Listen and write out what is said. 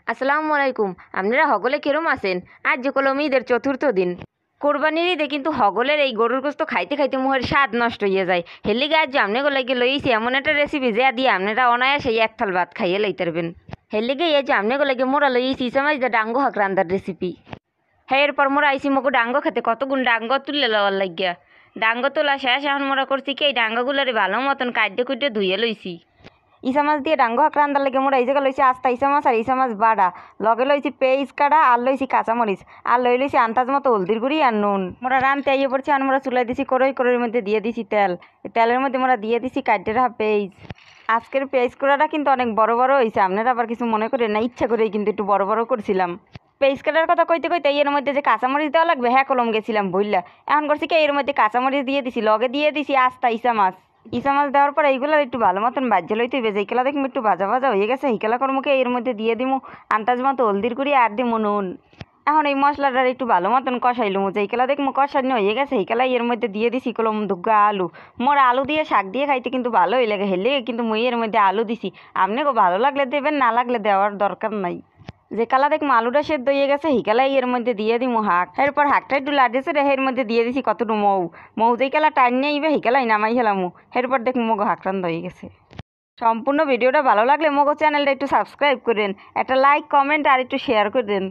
আসসালামু আলাইকুম। আপনারা হগলে কেরম আছেন? আজ যে কলম ঈদের চতুর্থ দিন। কোরবানির ঈদে কিন্তু হগলের এই গরুর গোস্ত খাইতে খাইতে মুহের স্বাদ নষ্ট হয়ে যায়। হেলিগে আজ আমনে গোলাইকে লইছি এমন একটা রেসিপি যে দিয়ে আপনারা অনায়াসে এক থাল ভাত খাইয়ে লইতে পারবেন। হেলিগে এই যে আমনে গোলাইকে মোরা লইছি ইসামাইজ দা ডাঙ্গো হাক রান্দার রেসিপি। হ্যাঁ, এরপর মোরা আইসি মগো ডাঙ্গো খেতে কতগুণ ডাঙ্গো তুলে লওয়ার লাগিয়া। ডাঙ্গো তোলা শেষ, এখন মোরা করছি কি এই ডাঙ্গোগুলারে ভালো মতন কাটতে কুটে ধুয়ে লইছি। ইসা মাছ দিয়ে ডাঙ্গো হাঁক রান্দার লাগে মোরা এই জায়গা লইছি আস্তা ইসা মাছ আর ইসা মাছ বাড়া, লগে লইছি পেঁয়াজ কাটা আর লইছি কাঁচামরিচ আর লইছি আন্দাজ মতো হলদির গুঁড়ি আর নুন। মোরা রানতে আইয়ে পড়ছি আর মোরা চুলাই দিছি কড়াইয়ের মধ্যে দিয়ে দিছি তেল। তেলের মধ্যে মোরা দিয়ে দিছি কাটতে রাখা পেঁয়াজ। আজকের পেঁয়াজ কোড়াটা কিন্তু অনেক বড় বড় হয়েছে, আপনারা আবার কিছু মনে করেন না, ইচ্ছা করেই কিন্তু একটু বড় বড় করছিলাম। পেঁয়াজ কাটার কথা কইতে কইতে এর মধ্যে যে কাঁচামরিচ দেওয়া লাগবে হ্যাঁ কলম গেছিলাম বললা। এখন করছি কি এর মধ্যে কাঁচামরিচ দিয়ে দিছি, লগে দিয়ে দিছি আস্তা ইসা মাছ। ইসা মাছ দেওয়ার পর এইগুলো একটু ভালো মতন বাজ্যে লইতে হইবে। যেইগুলা দেখবো একটু ভাজা ভাজা হয়ে গেছে সেইগুলা কর্মকে এর মধ্যে দিয়ে দিমু আন্দাজ মতো হলদির গুঁড়ি আর দিমু নুন। এখন এই মশলাটার একটু ভালো মতন কষাইলুমু। যেইগুলা দেখবো কষানো হয়ে গেছে সেইগুলাই এর মধ্যে দিয়ে দিছি কলম দুগ্গা আলু। মোর আলু দিয়ে শাক দিয়ে খাইতে কিন্তু ভালোই লাগে, হেলে কিন্তু মুই এর মধ্যে আলু দিছি। আপনি ভালো লাগলে দেবেন, না লাগলে দেওয়ার দরকার নাই। যে কালা দেখবো আলুটা সেদ্ধ হয়ে গেছে হিকালাই এর মধ্যে দিয়ে দিমু হাঁক। এরপর হাঁকটা একটু লাড়েছে রে এর মধ্যে দিয়ে দিছি কতটু মৌ যেই কালা টাইম নিয়ে আইবে হিকালাই নামাই হেলামু। এরপর দেখবো মগো হাঁক রান্না হয়ে গেছে। সম্পূর্ণ ভিডিওটা ভালো লাগলে মগো চ্যানেলটা একটু সাবস্ক্রাইব করেন, একটা লাইক কমেন্ট আর একটু শেয়ার করে দেন।